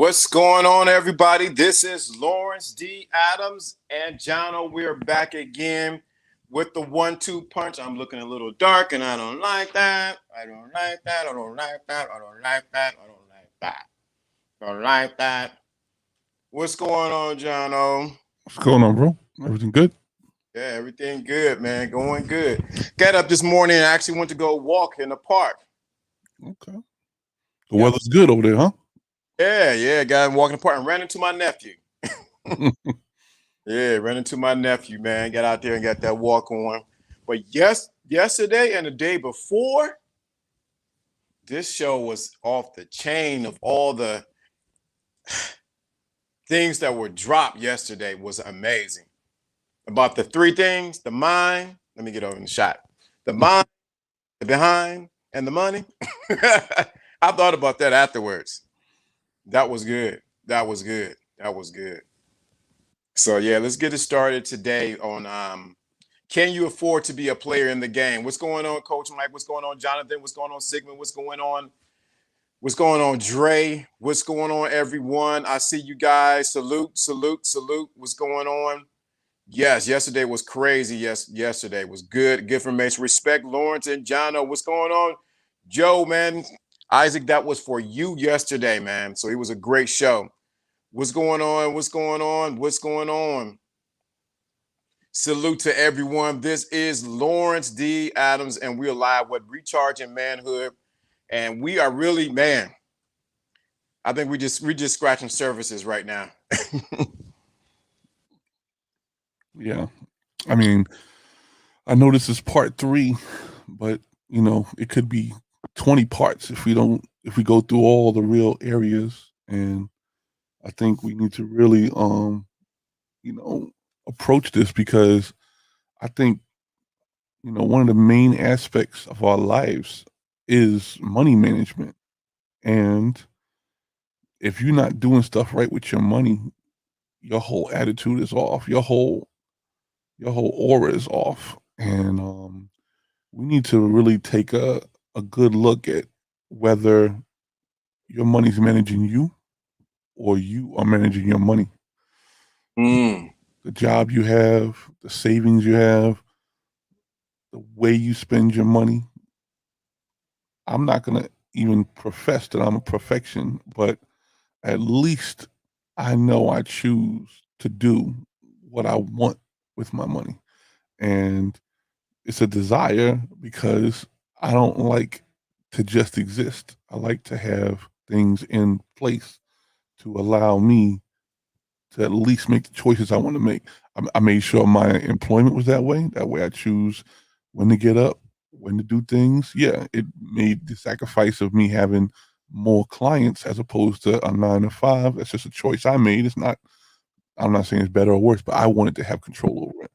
What's going on, everybody? This is Lawrence D. Adams and Jono. We're back again with the 1-2 punch. I'm looking a little dark, and I don't like that. I don't like that. I don't like that. I don't like that. I don't like that. I don't like that. What's going on, Jono? What's going on, bro? Everything good? Yeah, everything good, man. Going good. Got up this morning and actually went to go walk in the park. Okay. The weather's good over there, huh? Yeah. Got walking in the park and ran into my nephew. Yeah, ran into my nephew, man. Got out there and got that walk on. But yesterday and the day before, this show was off the chain of all the things that were dropped yesterday was amazing. About the three things, the mind, let me get over in the shot. The mind, the behind, and the money. I thought about that afterwards. That was good. That was good. That was good. So yeah, let's get it started today on can you afford to be a player in the game? What's going on, Coach Mike? What's going on, Jonathan? What's going on, Sigmund? What's going on? What's going on, Dre? What's going on, everyone? I see you guys. Salute, salute, salute. What's going on? Yes, yesterday was crazy. Yes, yesterday was good. Good information. Respect Lawrence and Jono. What's going on? Joe, man. Isaac, that was for you yesterday, man. So it was a great show. What's going on? What's going on? What's going on? Salute to everyone. This is Lawrence D. Adams, and we're live with Recharging Manhood. And we are really, man, I think we're just scratching surfaces right now. Yeah. I mean, I know this is part 3, but it could be 20 parts if we go through all the real areas. And I think we need to really approach this because I think one of the main aspects of our lives is money management. And if you're not doing stuff right with your money, your whole attitude is off. Your whole aura is off. And we need to really take a good look at whether your money's managing you or you are managing your money. The job you have, the savings you have, the way you spend your money. I'm not going to even profess that I'm a perfection, but at least I know I choose to do what I want with my money. And it's a desire because I don't like to just exist. I like to have things in place to allow me to at least make the choices I want to make. I made sure my employment was that way. That way I choose when to get up, when to do things. Yeah, it made the sacrifice of me having more clients as opposed to a 9 to 5. That's just a choice I made. I'm not saying it's better or worse, but I wanted to have control over it.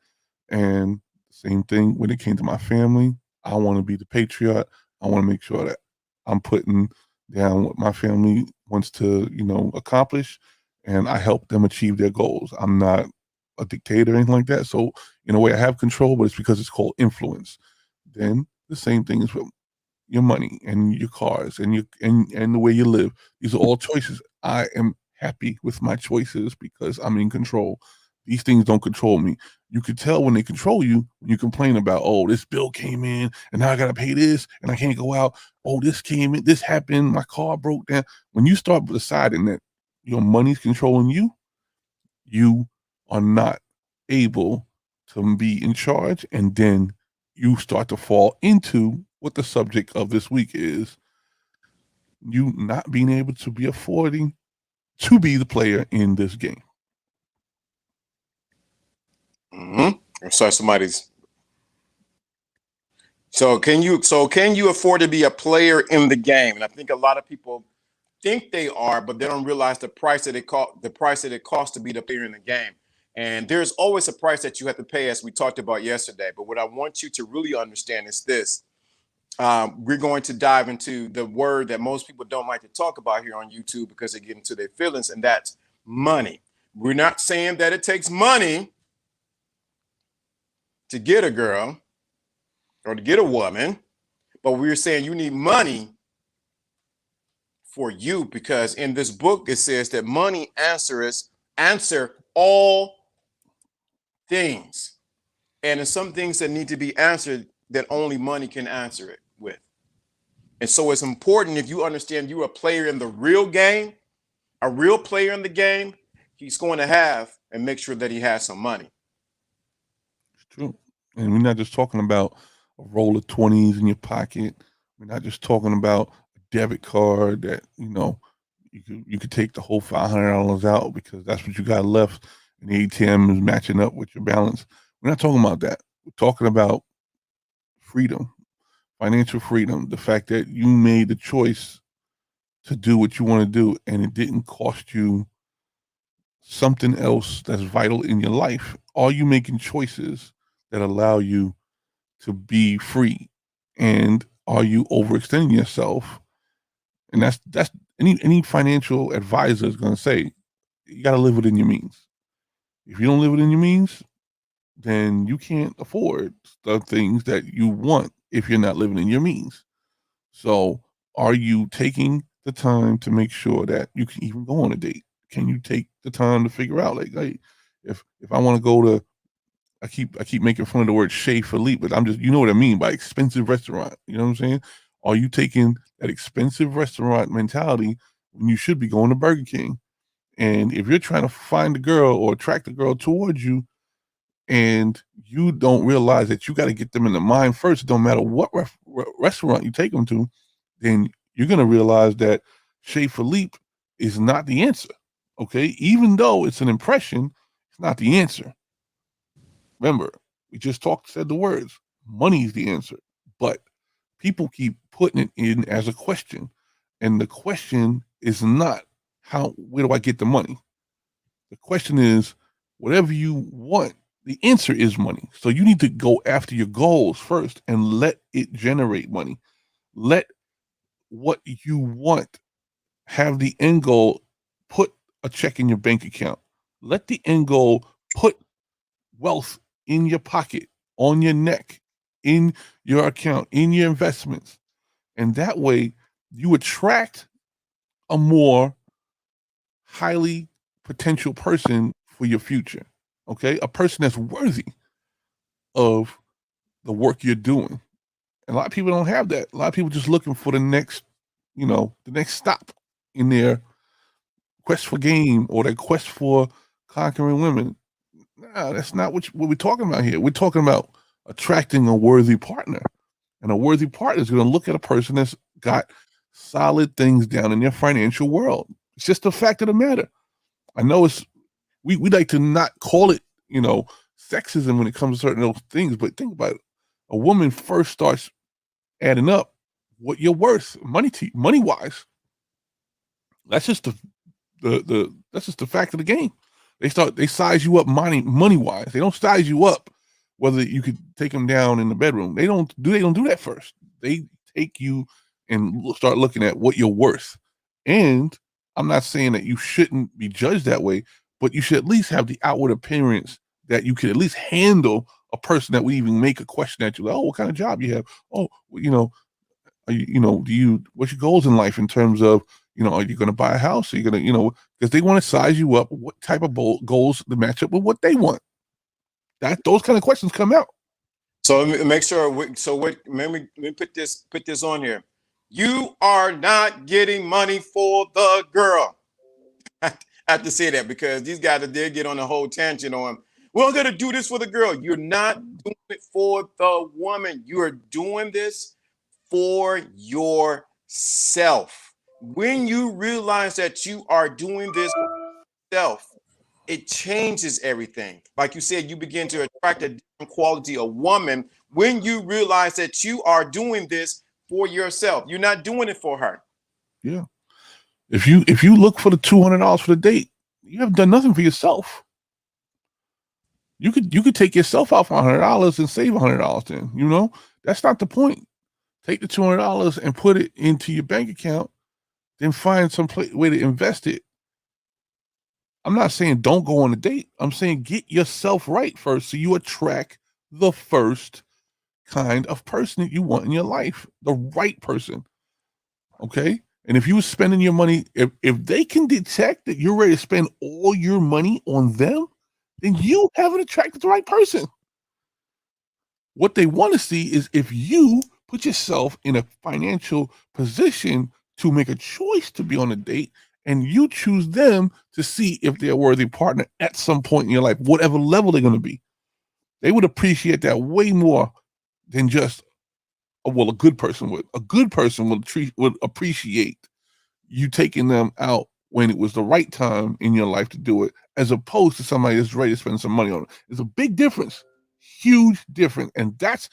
And same thing when it came to my family. I want to be the patriot. I want to make sure that I'm putting down what my family wants to, accomplish, and I help them achieve their goals. I'm not a dictator or anything like that. So in a way, I have control, but it's because it's called influence. Then the same thing is with your money and your cars and and the way you live. These are all choices. I am happy with my choices because I'm in control. These things don't control me. You could tell when they control you when you complain about, oh, this bill came in and now I gotta pay this and I can't go out. Oh, this came in, this happened, my car broke down. When you start deciding that your money's controlling you, you are not able to be in charge, and then you start to fall into what the subject of this week is, you not being able to be affording to be the player in this game. I'm sorry, somebody's. So can you afford to be a player in the game? And I think a lot of people think they are, but they don't realize the price that it costs to be the player in the game. And there's always a price that you have to pay, as we talked about yesterday. But what I want you to really understand is this. We're going to dive into the word that most people don't like to talk about here on YouTube because they get into their feelings, and that's money. We're not saying that it takes money to get a girl or to get a woman, but we're saying you need money for you, because in this book it says that money answer all things. And there's some things that need to be answered that only money can answer it with. And so it's important, if you understand you're a player in the real game, a real player in the game, he's going to have and make sure that he has some money. It's true. And we're not just talking about a roll of 20s in your pocket. We're not just talking about a debit card that, you could take the whole $500 out because that's what you got left and the ATM is matching up with your balance. We're not talking about that. We're talking about freedom, financial freedom, the fact that you made the choice to do what you want to do and it didn't cost you something else that's vital in your life. Are you making choices that allow you to be free? And are you overextending yourself? And that's any financial advisor is going to say, you got to live within your means. If you don't live within your means, then you can't afford the things that you want if you're not living in your means. So, are you taking the time to make sure that you can even go on a date? Can you take the time to figure out, like, hey, if I want to go to, I keep making fun of the word Chez Philippe, but I'm just, you know what I mean by expensive restaurant. You know what I'm saying? Are you taking that expensive restaurant mentality when you should be going to Burger King? And if you're trying to find a girl or attract a girl towards you, and you don't realize that you got to get them in the mind first, it don't matter what restaurant you take them to, then you're going to realize that Chez Philippe is not the answer. Okay. Even though it's an impression, it's not the answer. Remember, we just said the words, money is the answer. But people keep putting it in as a question. And the question is not, where do I get the money? The question is, whatever you want, the answer is money. So you need to go after your goals first and let it generate money. Let what you want have the end goal put a check in your bank account. Let the end goal put wealth in your pocket, on your neck, in your account, in your investments. And that way you attract a more highly potential person for your future. Okay. A person that's worthy of the work you're doing. And a lot of people don't have that. A lot of people just looking for the next stop in their quest for game or their quest for conquering women. No, that's not what we're talking about here. We're talking about attracting a worthy partner. And a worthy partner is going to look at a person that's got solid things down in their financial world. It's just the fact of the matter. I know we like to not call it, sexism when it comes to certain those things, but think about it. A woman first starts adding up what you're worth money wise. That's just that's just the fact of the game. They size you up money wise. They don't size you up whether you could take them down in the bedroom. They don't do that first. They take you and start looking at what you're worth. And I'm not saying that you shouldn't be judged that way, but you should at least have the outward appearance that you could at least handle a person that would even make a question at you, like, oh, what kind of job you have? Oh, what's your goals in life in terms of, are you going to buy a house? Are you going to, because they want to size you up, what type of goals to match up with what they want. Those kind of questions come out. So make sure. So what? Let me put this on here. You are not getting money for the girl. I have to say that because these guys did get on a whole tangent on. We're going to do this for the girl. You're not doing it for the woman. You are doing this for yourself. When you realize that you are doing this for yourself, it changes everything. Like you said, you begin to attract a different quality of woman when you realize that you are doing this for yourself. You're not doing it for her. Yeah. If you look for the $200 for the date, you have done nothing for yourself. You could take yourself out for $100 and save $100. Then that's not the point. Take the $200 and put it into your bank account. Then find some way to invest it. I'm not saying don't go on a date. I'm saying get yourself right first so you attract the first kind of person that you want in your life, the right person. Okay? And if you were spending your money, if they can detect that you're ready to spend all your money on them, then you haven't attracted the right person. What they want to see is if you put yourself in a financial position to make a choice to be on a date and you choose them to see if they're a worthy partner at some point in your life, whatever level they're going to be. They would appreciate that way more than just, well, a good person would. A good person would appreciate you taking them out when it was the right time in your life to do it, as opposed to somebody that's ready to spend some money on it. It's a big difference, huge difference. And that's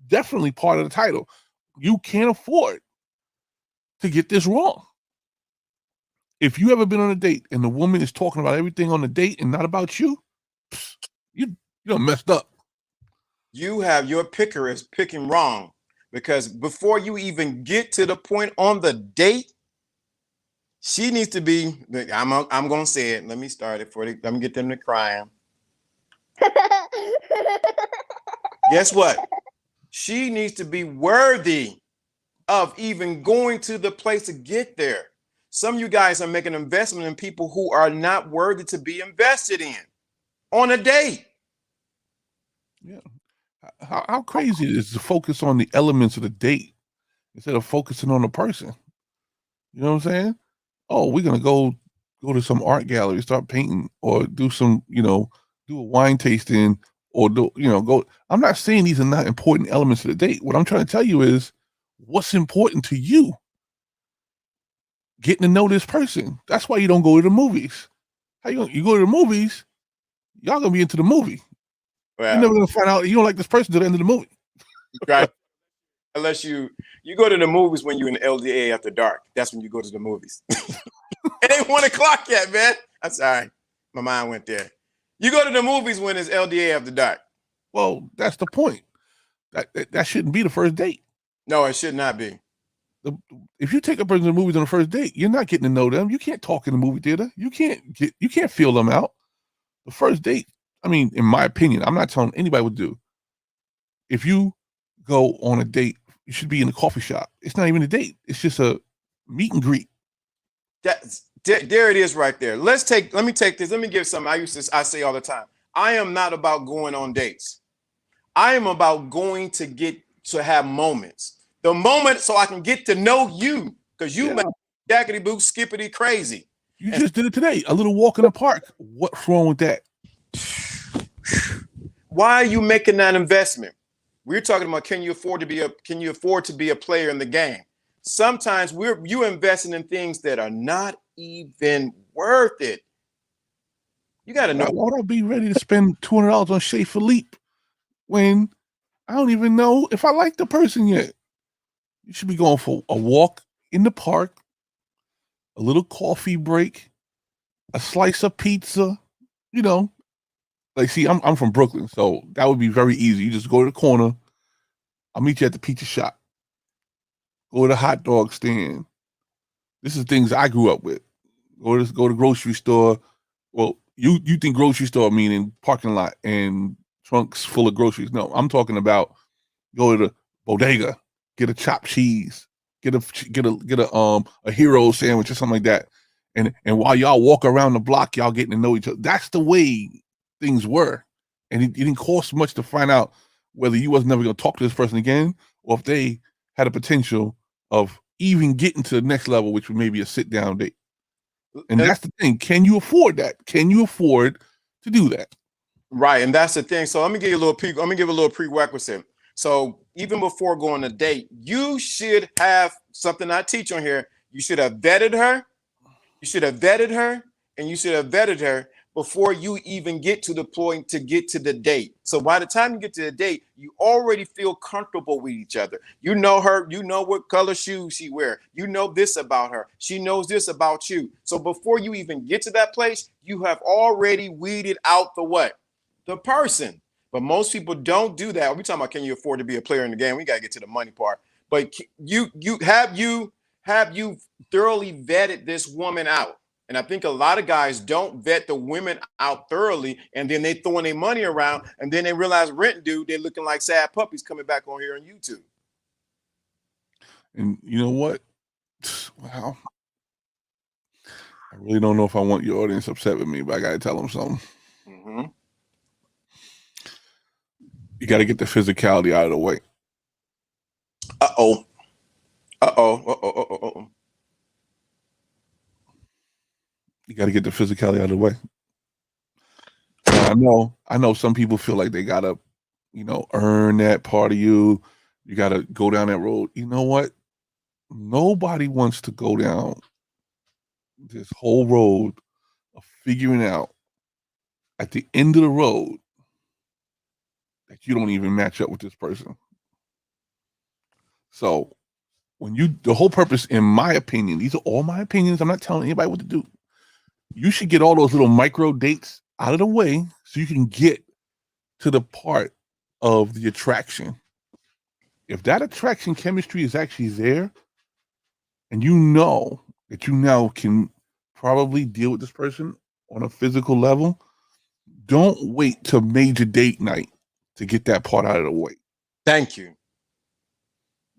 definitely part of the title. You can't afford to get this wrong. If you ever been on a date and the woman is talking about everything on the date and not about you, you done messed up. Your picker is picking wrong, because before you even get to the point on the date, she needs to be. I'm gonna say it. Let me start it for. Let me get them to crying. Guess what? She needs to be worthy of even going to the place to get there. Some of you guys are making an investment in people who are not worthy to be invested in on a date. Yeah. How crazy it is to focus on the elements of the date instead of focusing on the person. You know what I'm saying? Oh, we're gonna go to some art gallery, start painting, or do some, do a wine tasting, or go. I'm not saying these are not important elements of the date. What I'm trying to tell you is what's important to you. Getting to know this person. That's why you don't go to the movies. How you go to the movies? Y'all gonna be into the movie. You're Well, never gonna find out you don't like this person till the end of the movie. right. Unless you go to the movies when you're in LDA after dark. That's when you go to the movies. It ain't 1 o'clock yet, man. I'm sorry. My mind went there. You go to the movies when it's LDA after dark. Well, that's the point. That shouldn't be the first date. No, it should not be. If you take a person to the movies on the first date, you're not getting to know them. You can't talk in the movie theater. You can't feel them out. The first date, I mean, in my opinion, I'm not telling anybody what to do. If you go on a date, you should be in a coffee shop. It's not even a date. It's just a meet and greet. There it is right there. Let me take this. Let me give something I say all the time. I am not about going on dates. I am about going to get to have moments. The moment so I can get to know you, because you make jackety boo skippity crazy. You just did it today. A little walk in the park. What's wrong with that? Why are you making that investment? We're talking about can you afford to be a player in the game? Sometimes you investing in things that are not even worth it. You got to know. Why would I be ready to spend $200 on Chez Philippe when I don't even know if I like the person yet? You should be going for a walk in the park, a little coffee break, a slice of pizza. You know, like, see, I'm from Brooklyn, so that would be very easy. You just go to the corner. I'll meet you at the pizza shop. Go to the hot dog stand. This is things I grew up with. Go to grocery store. Well, you think grocery store meaning parking lot and trunks full of groceries? No, I'm talking about go to the bodega, get a chopped cheese, get a hero sandwich or something like that. And while y'all walk around the block, y'all getting to know each other. That's the way things were. And it didn't cost much to find out whether you was never going to talk to this person again or if they had a potential of even getting to the next level, which would maybe a sit down date. And that's the thing. Can you afford that? Can you afford to do that? Right. And that's the thing. So let me give you a little prerequisite. So even before going on a date, you should have something I teach on here. You should have vetted her. You should have vetted her, and you should have vetted her before you even get to the point to get to the date. So by the time you get to the date, you already feel comfortable with each other. You know her, you know what color shoes she wear. You know this about her. She knows this about you. So before you even get to that place, you have already weeded out the what? The person. But most people don't do that. We're talking about can you afford to be a player in the game? We got to get to the money part. But you have you thoroughly vetted this woman out? And I think a lot of guys don't vet the women out thoroughly, and then they throwing their money around, and then they realize rent due, they're looking like sad puppies coming back on here on YouTube. And you know what? Well, I really don't know if I want your audience upset with me, but I gotta tell them something. Mm-hmm. You got to get the physicality out of the way. Uh-oh. Uh-oh. Uh-oh. Uh-oh. Uh-oh. You got to get the physicality out of the way. Now, I know some people feel like they gotta, earn that part of you. You gotta go down that road. You know what? Nobody wants to go down this whole road of figuring out at the end of the road that you don't even match up with this person. So the whole purpose, in my opinion, these are all my opinions. I'm not telling anybody what to do. You should get all those little micro dates out of the way so you can get to the part of the attraction. If that attraction chemistry is actually there, and you know that you now can probably deal with this person on a physical level, don't wait till major date night to get that part out of the way. Thank you.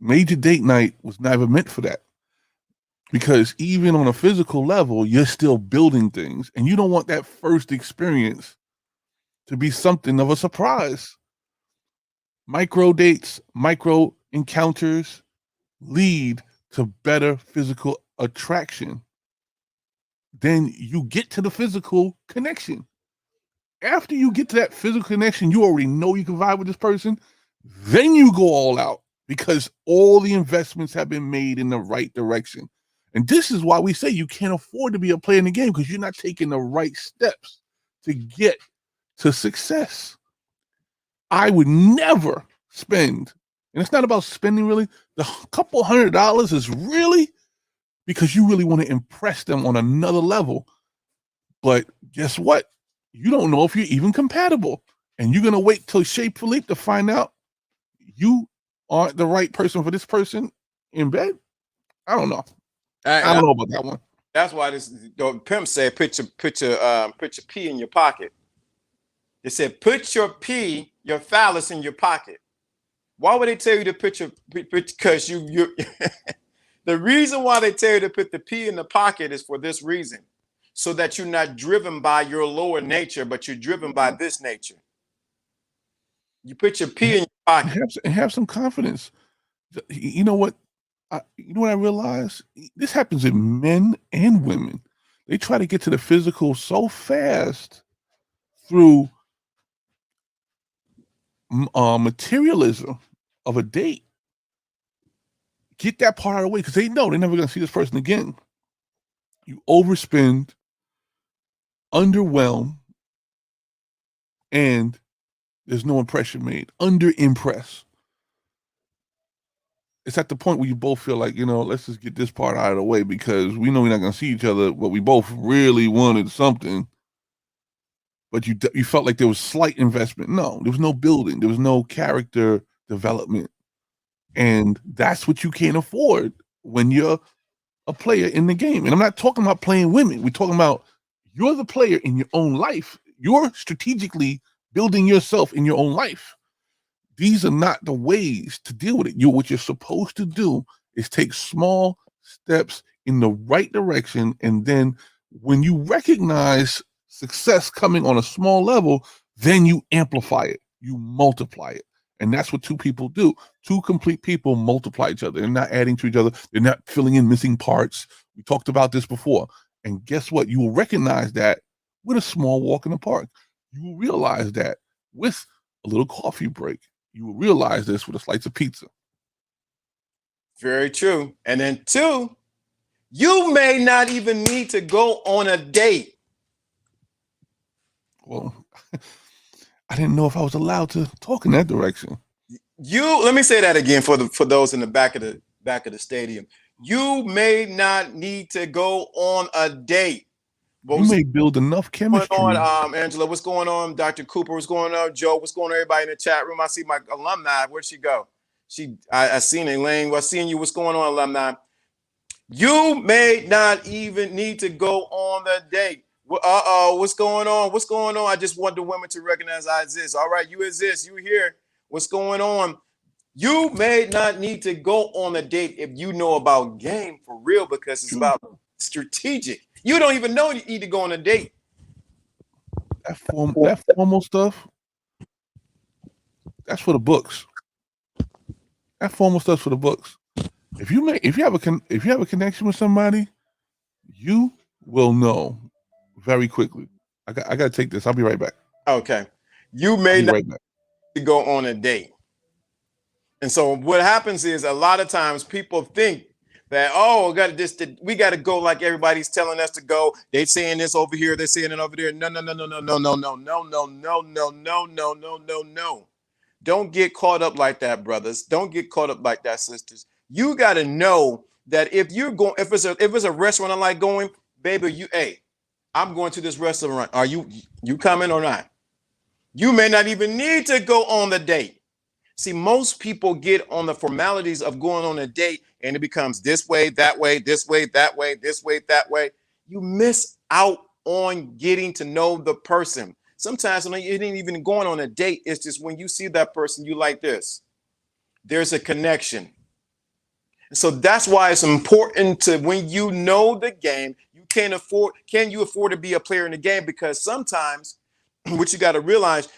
Major date night was never meant for that. Because even on a physical level, you're still building things, and you don't want that first experience to be something of a surprise. Micro dates, micro encounters lead to better physical attraction. Then you get to the physical connection. After you get to that physical connection, you already know you can vibe with this person. Then you go all out because all the investments have been made in the right direction. And this is why we say you can't afford to be a player in the game, because you're not taking the right steps to get to success. I would never spend, and it's not about spending really, the couple $100 is really because you really want to impress them on another level. But guess what? You don't know if you're even compatible. And you're going to wait till Chez Philippe to find out you aren't the right person for this person in bed? I don't know. I don't know about that one. That's why the pimp said put your pee in your pocket. They said put your phallus in your pocket. Why would they tell you to put your because you the reason why they tell you to put the pee in the pocket is for this reason. So that you're not driven by your lower nature, but you're driven by this nature. You put your pee in your pocket. Have some confidence. You know what? I realize? This happens in men and women. They try to get to the physical so fast through materialism of a date. Get that part out of the way because they know they're never going to see this person again. You overspend, underwhelm, and there's no impression made. Under impress. It's at the point where you both feel like, let's just get this part out of the way because we know we're not going to see each other, but we both really wanted something. But you felt like there was slight investment. No, there was no building. There was no character development. And that's what you can't afford when you're a player in the game. And I'm not talking about playing women. We're talking about you're the player in your own life. You're strategically building yourself in your own life. These are not the ways to deal with it. What you're supposed to do is take small steps in the right direction. And then when you recognize success coming on a small level, then you amplify it, you multiply it. And that's what two people do. Two complete people multiply each other. They're not adding to each other. They're not filling in missing parts. We talked about this before. And guess what? You will recognize that with a small walk in the park. You will realize that with a little coffee break. You will realize this with a slice of pizza. Very true. And then two, you may not even need to go on a date. Well, I didn't know if I was allowed to talk in that direction. Let me say that again for those in the back of the stadium. You may not need to go on a date. You may build enough chemistry. What's going on, Angela? What's going on? Dr. Cooper, what's going on? Joe, what's going on? Everybody in the chat room. I see my alumni. Where'd she go? I seen Elaine. Well, seeing you. What's going on, alumni? You may not even need to go on the date. What's going on? What's going on? I just want the women to recognize I exist. All right, you exist. You here. What's going on? You may not need to go on a date if you know about game for real, because it's True. about strategic. You don't even know you need to go on a date. That formal stuff, that's for the books. That formal stuff's for the books. If you have a connection with somebody, you will know very quickly. I got to take this. I'll be right back. Okay. You I'll may be not right back. need to go on a date. And so what happens is a lot of times people think that, oh, we got to go like everybody's telling us to go. They saying this over here, they're saying it over there. No, no, no, no, no, no, no, no, no, no, no, no, no, no, no, no, no. Don't get caught up like that, brothers. Don't get caught up like that, sisters. You got to know that if you're going, if it's a restaurant I like going, baby, hey, I'm going to this restaurant. Are you coming or not? You may not even need to go on the date. See, most people get on the formalities of going on a date and it becomes this way, that way, this way, that way, this way, that way. You miss out on getting to know the person. Sometimes when you ain't even going on a date, it's just when you see that person, you like this. There's a connection. So that's why it's important to, when you know the game, can you afford to be a player in the game? Because sometimes what you got to realize,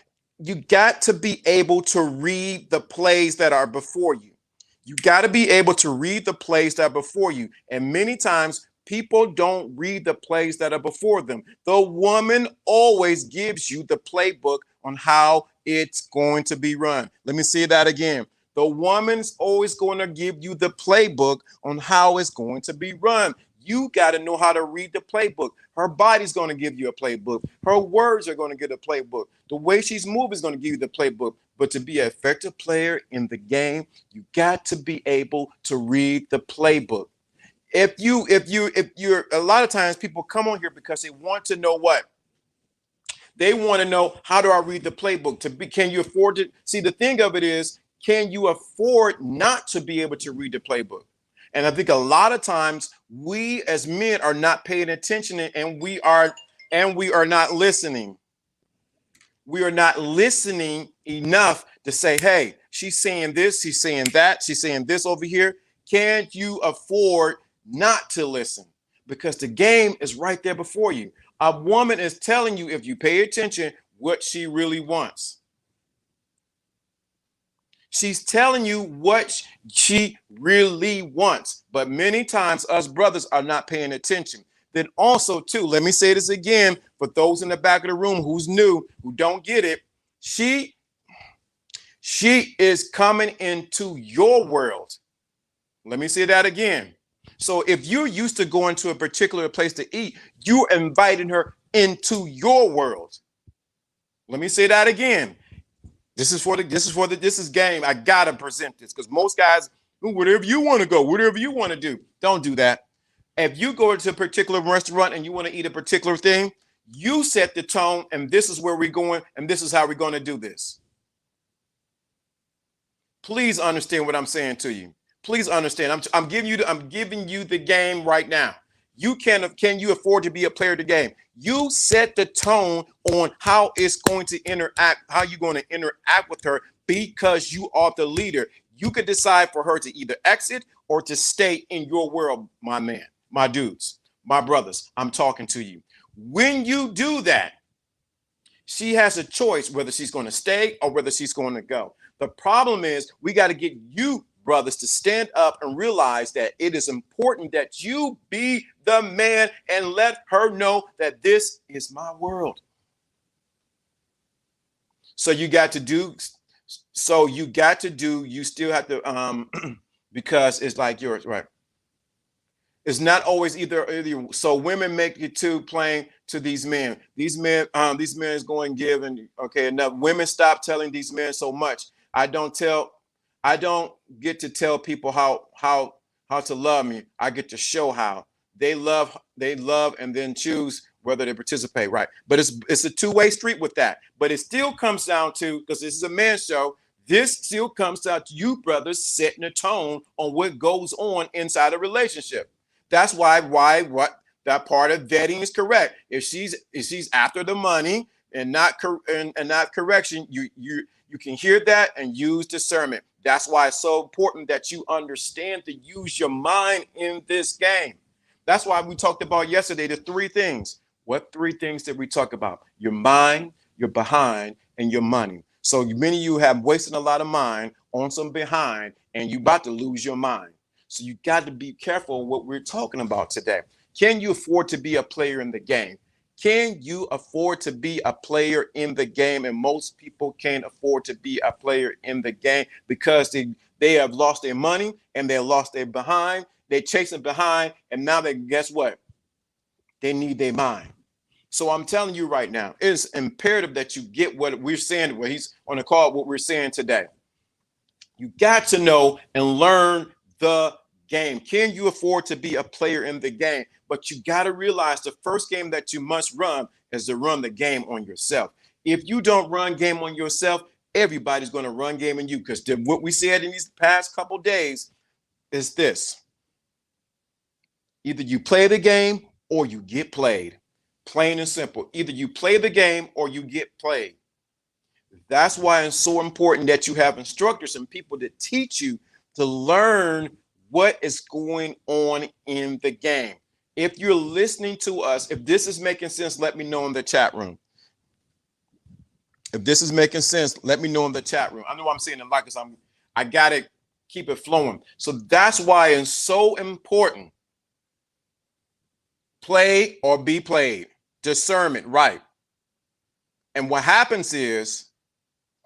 you got to be able to read the plays that are before you. You got to be able to read the plays that are before you. And many times people don't read the plays that are before them. The woman always gives you the playbook on how it's going to be run. Let me say that again. The woman's always going to give you the playbook on how it's going to be run. You got to know how to read the playbook. Her body's going to give you a playbook. Her words are going to get a playbook. The way she's moving is going to give you the playbook. But to be an effective player in the game, you got to be able to read the playbook. If you're a lot of times people come on here because they want to know what? They want to know, how do I read the playbook? Can you afford to see? The thing of it is, can you afford not to be able to read the playbook? And I think a lot of times we as men are not paying attention, and we are not listening. We are not listening enough to say, hey, she's saying this, she's saying that, she's saying this over here. Can't you afford not to listen? Because the game is right there before you. A woman is telling you, if you pay attention, what she really wants. She's telling you what she really wants. But many times us brothers are not paying attention. Then also, too, let me say this again for those in the back of the room who's new, who don't get it. She is coming into your world. Let me say that again. So if you're used to going to a particular place to eat, you're inviting her into your world. Let me say that again. This is game. I gotta present this because most guys, whatever you want to go, whatever you want to do, don't do that. If you go to a particular restaurant and you want to eat a particular thing, you set the tone, and this is where we're going, and this is how we're going to do this. Please understand what I'm saying to you. Please understand. I'm giving you the game right now. Can you afford to be a player of the game? You set the tone on how it's going to interact, how you're going to interact with her, because you are the leader. You could decide for her to either exit or to stay in your world, my man, my dudes, my brothers. I'm talking to you. When you do that, she has a choice whether she's going to stay or whether she's going to go. The problem is, we got to get you brothers to stand up and realize that it is important that you be the man and let her know that this is my world. So you still have to because it's like yours, right? It's not always either. So women make it too plain to these men. These men is going to give, and okay, enough. Women, stop telling these men so much. I don't get to tell people how to love me. I get to show how. They love, and then choose whether they participate, right? But it's a two-way street with that. But it still comes down to, because this is a man's show, this still comes down to you brothers setting a tone on what goes on inside a relationship. That's why what that part of vetting is correct. If she's after the money and not correction, you can hear that and use discernment. That's why it's so important that you understand to use your mind in this game. That's why we talked about yesterday the three things. What three things did we talk about? Your mind, your behind, and your money. So many of you have wasted a lot of mind on some behind, and you about to lose your mind. So you got to be careful what we're talking about today. Can you afford to be a player in the game? Can you afford to be a player in the game? And most people can't afford to be a player in the game because they have lost their money and they lost their behind. They're chasing behind, and now they guess what? They need their mind. So I'm telling you right now, it's imperative that you get what we're saying, what he's on the call, what we're saying today. You got to know and learn the game. Can you afford to be a player in the game? But you got to realize the first game that you must run is to run the game on yourself. If you don't run game on yourself, everybody's going to run game on you, because what we said in these past couple days is this: either you play the game or you get played. Plain and simple. Either you play the game or you get played. That's why it's so important that you have instructors and people that teach you to learn what is going on in the game. If you're listening to us, if this is making sense, let me know in the chat room. If this is making sense, let me know in the chat room. I know I'm saying it like this. I gotta keep it flowing. So that's why it's so important. Play or be played. Discernment, right? And what happens is,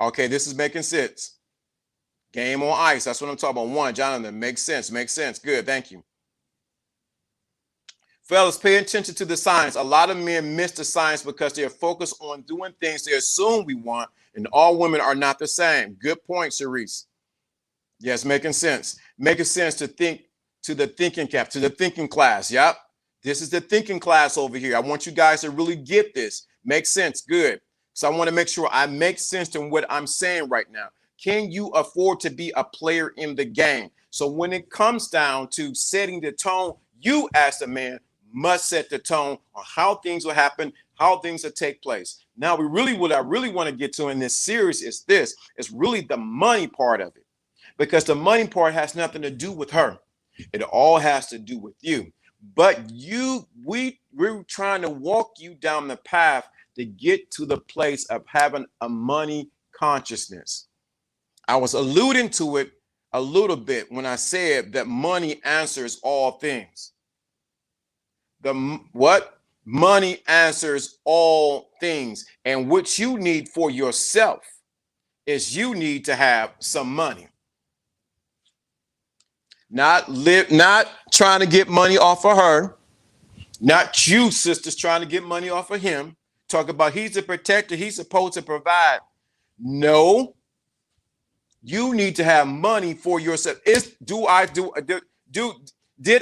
okay, this is making sense. Game on ice. That's what I'm talking about. One, Jonathan, makes sense. Makes sense. Good. Thank you. Fellas, pay attention to the signs. A lot of men miss the signs because they're focused on doing things they assume we want, and all women are not the same. Good point, Cerise. Yes, making sense. Making sense to think to the thinking cap, to the thinking class. Yep. This is the thinking class over here. I want you guys to really get this. Makes sense. Good. So I want to make sure I make sense in what I'm saying right now. Can you afford to be a player in the game? So when it comes down to setting the tone, you as a man must set the tone on how things will happen, how things will take place. Now, what I really want to get to in this series is this. It's really the money part of it, because the money part has nothing to do with her. It all has to do with you. But we're trying to walk you down the path to get to the place of having a money consciousness. I was alluding to it a little bit when I said that money answers all things. What? Money answers all things. And what you need for yourself is you need to have some money. Not trying to get money off of her. Not you, sisters, trying to get money off of him. Talk about he's a protector, he's supposed to provide. No, you need to have money for yourself. Did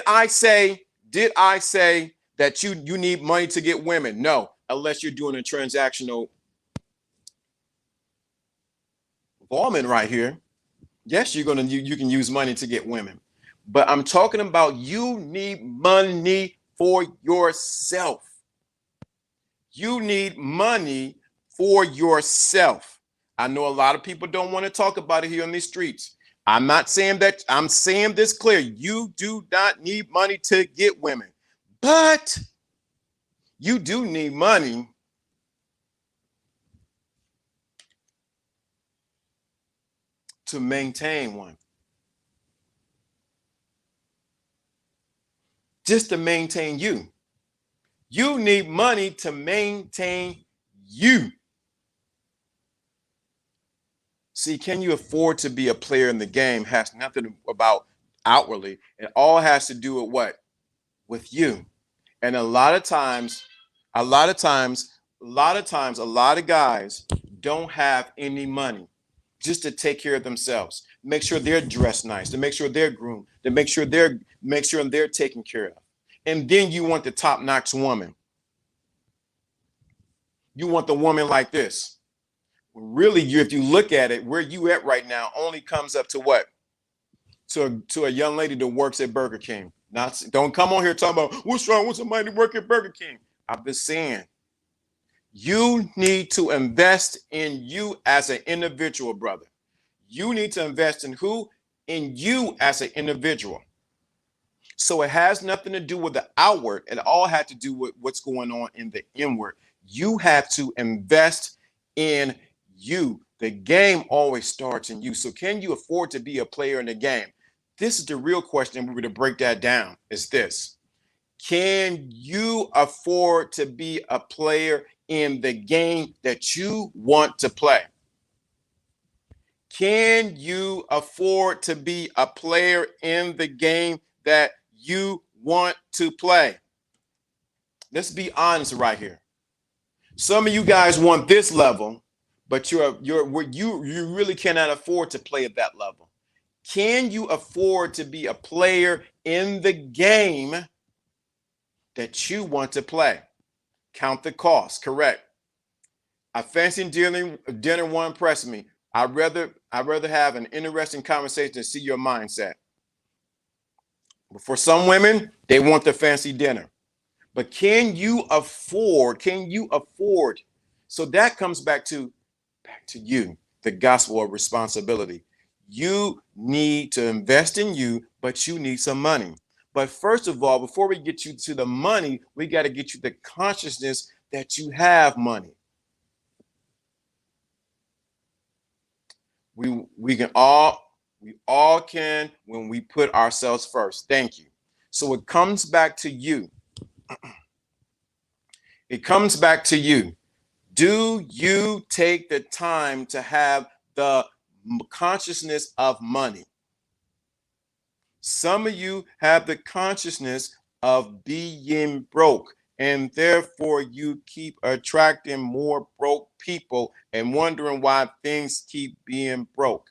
I say that you need money to get women? No, unless you're doing a transactional involvement right here. Yes, you can use money to get women. But I'm talking about you need money for yourself. You need money for yourself. I know a lot of people don't want to talk about it here on these streets. I'm not saying that. I'm saying this clear. You do not need money to get women, but you do need money to maintain one. Just to maintain you. You need money to maintain you. See, can you afford to be a player in the game has nothing about outwardly. It all has to do with what? With you. And a lot of guys don't have any money just to take care of themselves. Make sure they're dressed nice, to make sure they're groomed, to make sure they're taken care of. And then you want the top-notch woman. You want the woman like this. Really, if you look at it, where you at right now only comes up to what? To a young lady that works at Burger King. Don't come on here talking about what's wrong with somebody to work at Burger King. I've been saying you need to invest in you as an individual, brother. You need to invest in who? In you as an individual. So it has nothing to do with the outward. It all had to do with what's going on in the inward. You have to invest in you. The game always starts in you. So can you afford to be a player in the game? This is the real question. We're going to break that down. Is this: can you afford to be a player in the game that you want to play? Can you afford to be a player in the game that you want to play? Let's be honest right here. Some of you guys want this level, but you really cannot afford to play at that level. Can you afford to be a player in the game that you want to play? Count the cost. Correct. A fancy dinner won't impress me. I'd rather have an interesting conversation to see your mindset. But for some women, they want the fancy dinner. But can you afford? Can you afford? So that comes back to you, the gospel of responsibility. You need to invest in you, but you need some money. But first of all, before we get you to the money, we got to get you the consciousness that you have money. We all can when we put ourselves first. Thank you. So it comes back to you. It comes back to you. Do you take the time to have the consciousness of money? Some of you have the consciousness of being broke, and therefore you keep attracting more broke people and wondering why things keep being broke.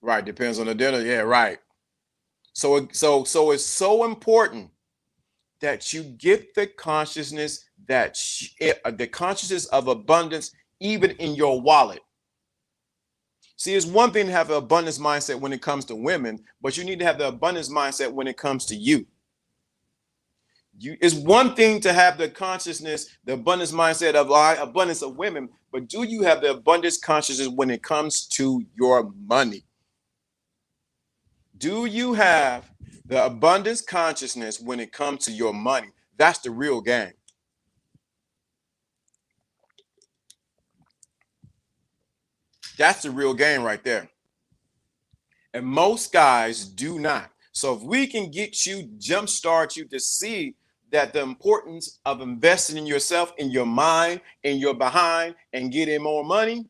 Right, depends on the dinner. Yeah, right. So it's so important that you get the consciousness the consciousness of abundance even in your wallet. See, it's one thing to have an abundance mindset when it comes to women, but you need to have the abundance mindset when it comes to you. It's one thing to have the consciousness, the abundance mindset of abundance of women, but do you have the abundance consciousness when it comes to your money? Do you have the abundance consciousness when it comes to your money? That's the real game. That's the real game right there. And most guys do not. So if we can get you, jumpstart you to see that the importance of investing in yourself, in your mind, in your behind, and getting more money,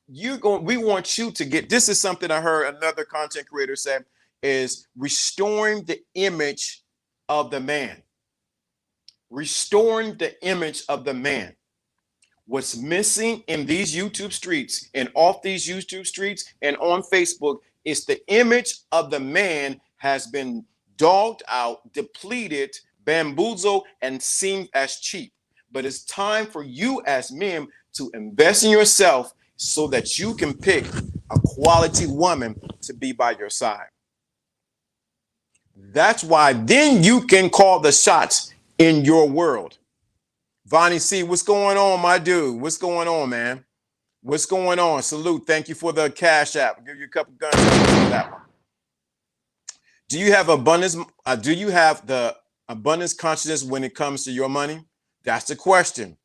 we want you to get, this is something I heard another content creator say, is restoring the image of the man. Restoring the image of the man. What's missing in these YouTube streets and off these YouTube streets and on Facebook is the image of the man has been dogged out, depleted, bamboozled, and seen as cheap. But it's time for you as men to invest in yourself so that you can pick a quality woman to be by your side. That's why then you can call the shots in your world. Vonnie C, what's going on, my dude? What's going on, man? What's going on? Salute. Thank you for the Cash App. I'll give you a couple guns for that one. Do you have abundance? Do you have the abundance consciousness when it comes to your money? That's the question.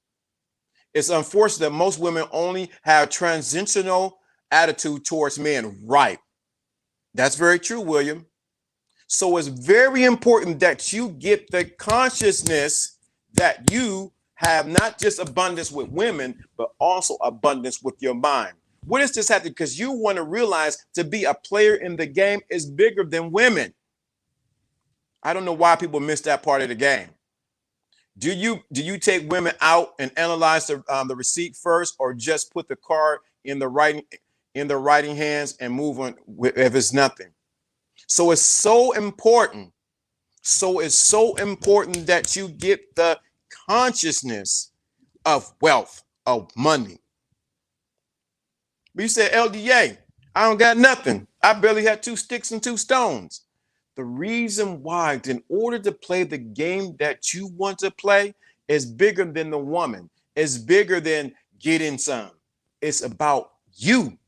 It's unfortunate that most women only have transitional attitude towards men. Right. That's very true, William. So it's very important that you get the consciousness that you have not just abundance with women, but also abundance with your mind. What does this have to? Because you want to realize to be a player in the game is bigger than women. I don't know why people miss that part of the game. Do you take women out and analyze the receipt first, or just put the card in the writing hands and move on if it's nothing? So it's so important. So it's so important that you get the consciousness of wealth, of money. You said, LDA, I don't got nothing. I barely had 2 sticks and 2 stones. The reason why, in order to play the game that you want to play, It's bigger than the woman. It's bigger than getting some. It's about you.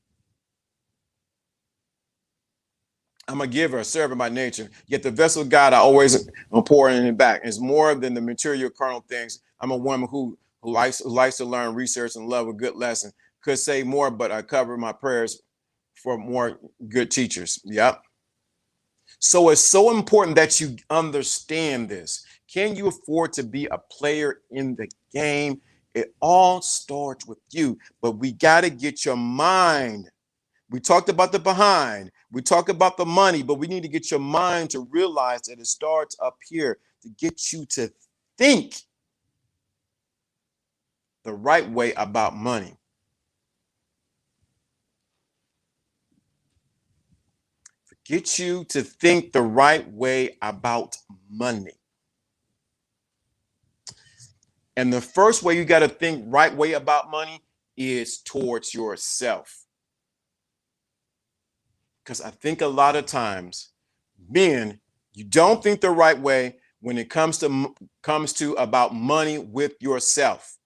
I'm a giver, a servant by nature. Yet the vessel of God, I always am pouring it back. It's more than the material carnal things. I'm a woman who likes to learn, research, and love a good lesson. Could say more, but I cover my prayers for more good teachers. Yep. So it's so important that you understand this. Can you afford to be a player in the game? It all starts with you, but we got to get your mind. We talked about the behind, we talked about the money, but we need to get your mind to realize that it starts up here to get you to think the right way about money. Get you to think the right way about money. And the first way you got to think right way about money is towards yourself. Because I think a lot of times, men, you don't think the right way when it comes to about money with yourself.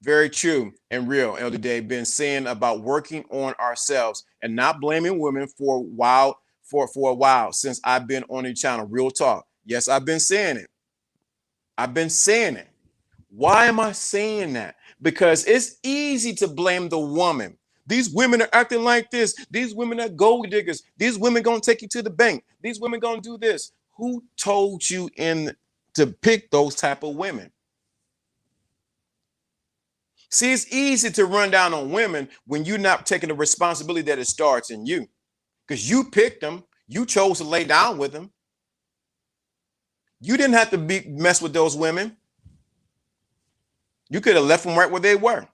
Very true and real, Elder Dave, been saying about working on ourselves and not blaming women for a while since I've been on the channel. Real talk. Yes, I've been saying it. I've been saying it. Why am I saying that? Because it's easy to blame the woman. These women are acting like this. These women are gold diggers. These women gonna take you to the bank. These women gonna do this. Who told you to pick those type of women? See, it's easy to run down on women when you're not taking the responsibility that it starts in you. Because you picked them, you chose to lay down with them. You didn't have to mess with those women. You could have left them right where they were.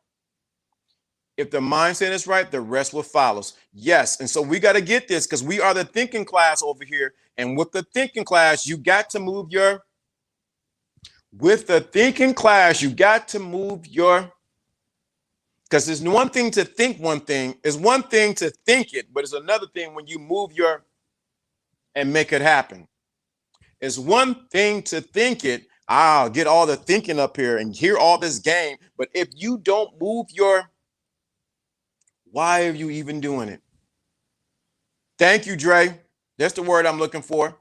If the mindset is right, the rest will follow. Yes. And so we got to get this because we are the thinking class over here. And with the thinking class, you got to move your, because it's one thing to think one thing, it's one thing to think it, but it's another thing when you move and make it happen. It's one thing to think it. I'll get all the thinking up here and hear all this game. But if you don't move why are you even doing it? Thank you, Dre. That's the word I'm looking for.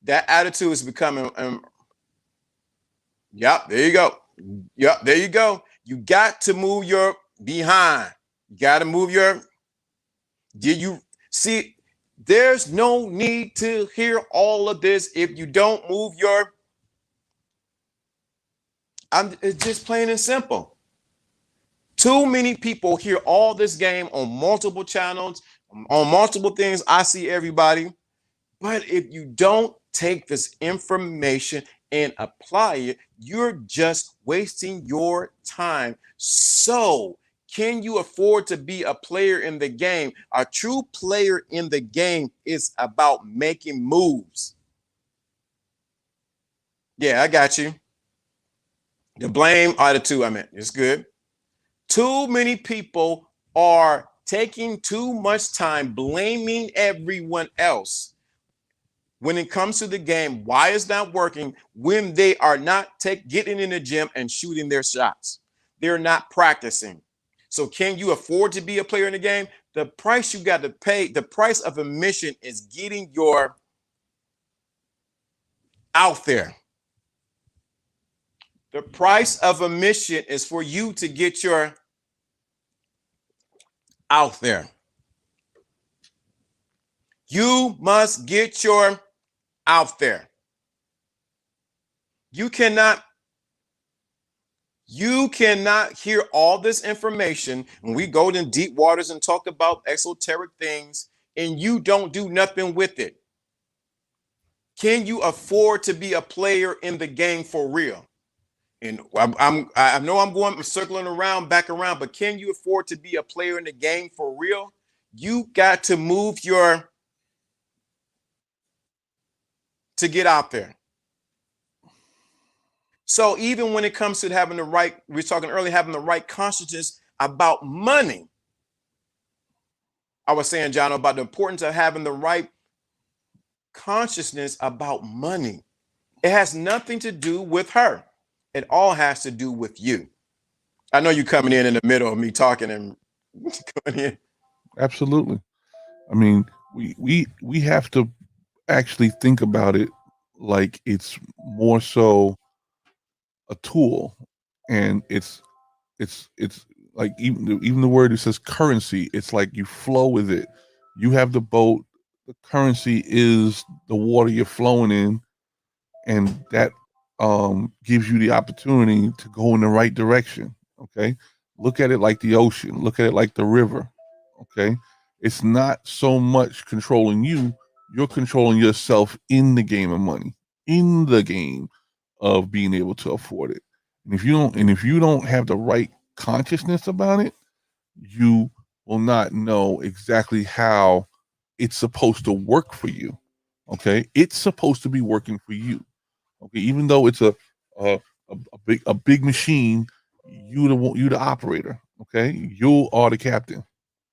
That attitude is becoming, yep, there you go. Yep, there you go. You got to move your behind. You got to move did you see? There's no need to hear all of this if you don't move it's just plain and simple. Too many people hear all this game on multiple channels, on multiple things. I see everybody. But if you don't take this information and apply it, you're just wasting your time. So, can you afford to be a player in the game? A true player in the game is about making moves. Yeah, I got you. The blame attitude, I meant, it's good. Too many people are taking too much time blaming everyone else when it comes to the game. Why is not working when they are not getting in the gym and shooting their shots? They're not practicing. So can you afford to be a player in the game? The price you got to pay, the price of admission is getting your out there. The price of admission is for you to get your out there. You must get your out there. You cannot hear all this information when we go in deep waters and talk about esoteric things and you don't do nothing with it. Can you afford to be a player in the game for real? And I know I'm circling back around, but can you afford to be a player in the game for real? You got to move to get out there. So even when it comes to having we were talking earlier, having the right consciousness about money. I was saying, John, about the importance of having the right consciousness about money. It has nothing to do with her. It all has to do with you. I know you coming in the middle of me talking and coming in. Absolutely. I mean, we have to actually think about it like it's more so a tool, and it's like even the word that says currency, it's like you flow with it. You have the boat, the currency is the water you're flowing in, and that gives you the opportunity to go in the right direction. Okay, look at it like the ocean, look at it like the river. Okay, it's not so much controlling you, you're controlling yourself in the game of money, in the game of being able to afford it. And if you don't have the right consciousness about it, you will not know exactly how it's supposed to work for you. Okay, it's supposed to be working for you. Okay, even though it's a, a big machine, you the operator. Okay, you are the captain.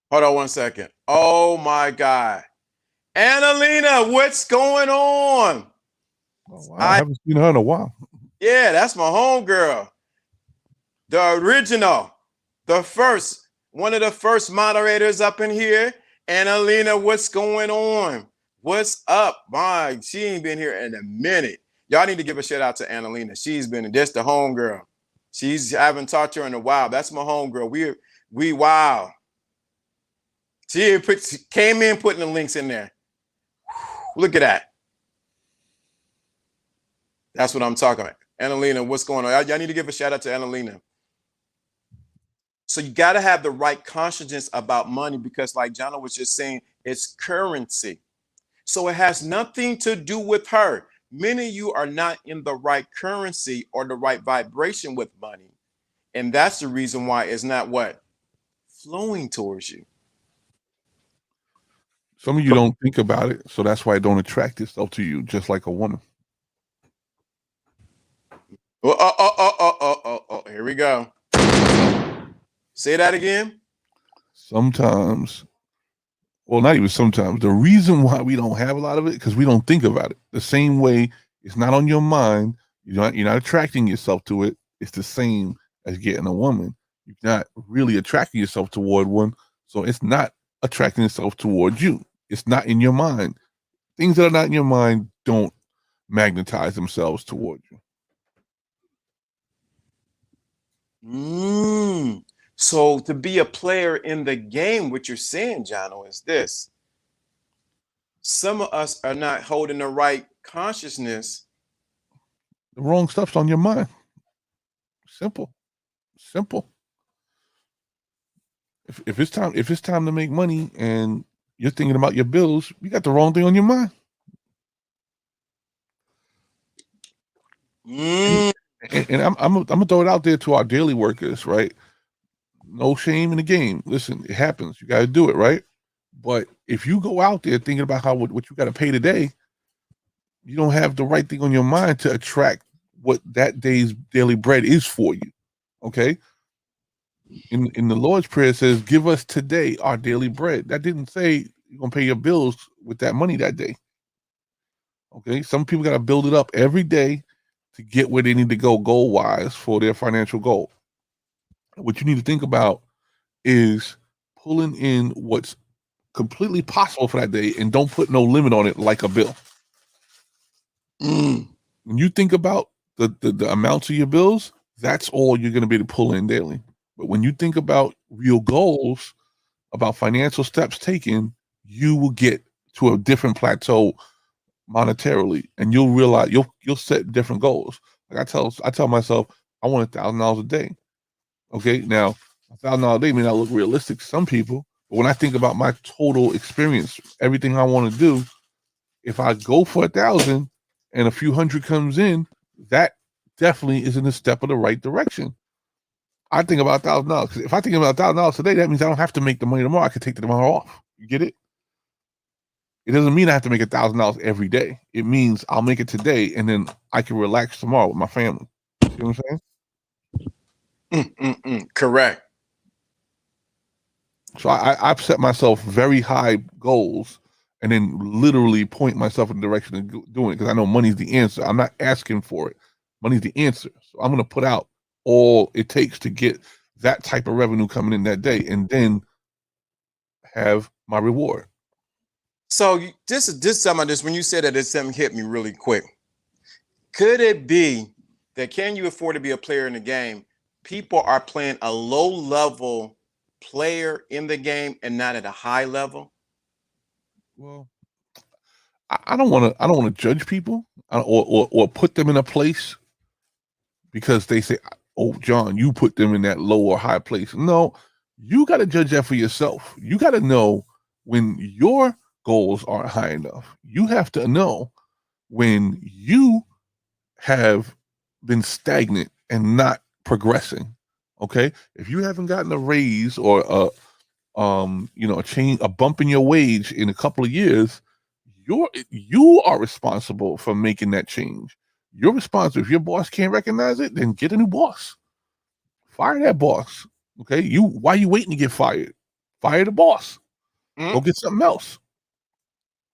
Hold on 1 second. Oh my God. Annalena, what's going on? Oh wow, I I haven't seen her in a while. Yeah, that's my homegirl. The original, the first, one of the first moderators up in here. Annalena, what's going on? What's up? My, she ain't been here in a minute. Y'all need to give a shout out to Annalena. She's been just the homegirl. I haven't talked to her in a while. That's my homegirl. We wow. She came in putting the links in there. Look at that. That's what I'm talking about. Annalena, what's going on? Y'all need to give a shout out to Annalena. So you got to have the right consciousness about money because, like Jana was just saying, it's currency. So it has nothing to do with her. Many of you are not in the right currency or the right vibration with money. And that's the reason why it's not what? Flowing towards you. Some of you don't think about it, so that's why it don't attract itself to you, just like a woman. Here we go. Say that again. Sometimes, well, not even sometimes. The reason why we don't have a lot of it because we don't think about it. The same way it's not on your mind. You're not attracting yourself to it. It's the same as getting a woman. You're not really attracting yourself toward one, so it's not attracting itself towards you. It's not in your mind. Things that are not in your mind don't magnetize themselves towards you. So to be a player in the game, what you're saying, Jono, is this. Some of us are not holding the right consciousness. The wrong stuff's on your mind. Simple. If it's time to make money and you're thinking about your bills, you got the wrong thing on your mind. And I'm gonna throw it out there to our daily workers, right? No shame in the game. Listen, it happens. You got to do it, right? But if you go out there thinking about what you got to pay today, you don't have the right thing on your mind to attract what that day's daily bread is for you. Okay. In the Lord's Prayer, it says, "Give us today our daily bread." That didn't say you're gonna pay your bills with that money that day. Okay. Some people got to build it up every day to get where they need to go goal wise for their financial goal. What you need to think about is pulling in what's completely possible for that day and don't put no limit on it like a bill. When you think about the amounts of your bills, that's all you're going to be able to pull in daily. But when you think about real goals, about financial steps taken, you will get to a different plateau monetarily, and you'll realize you'll set different goals. Like I tell myself, I want $1,000 a day. Okay, now $1,000 a day may not look realistic to some people, but when I think about my total experience, everything I want to do, if I go for 1,000 and a few hundred comes in, that definitely is in a step of the right direction. I think about $1,000. If I think about $1,000 today, that means I don't have to make the money tomorrow. I can take the tomorrow off. You get it? It doesn't mean I have to make $1,000 every day. It means I'll make it today, and then I can relax tomorrow with my family. You know what I'm saying? Correct. So I've set myself very high goals, and then literally point myself in the direction of doing it because I know money's the answer. I'm not asking for it. Money's the answer. So I'm going to put out all it takes to get that type of revenue coming in that day, and then have my reward. So just some of this, when you said that, it's something hit me really quick. Could it be that can you afford to be a player in the game? People are playing a low level player in the game and not at a high level. Well, I don't want to. I don't want to judge people or put them in a place because they say, "Oh, John, you put them in that low or high place." No, you got to judge that for yourself. You got to know when your goals aren't high enough. You have to know when you have been stagnant and not progressing. Okay, if you haven't gotten a raise or a bump in your wage in a couple of years, you are responsible for making that change. You're responsible. If your boss can't recognize it, then get a new boss. Fire that boss. Okay, why are you waiting to get fired? Fire the boss. Go get something else.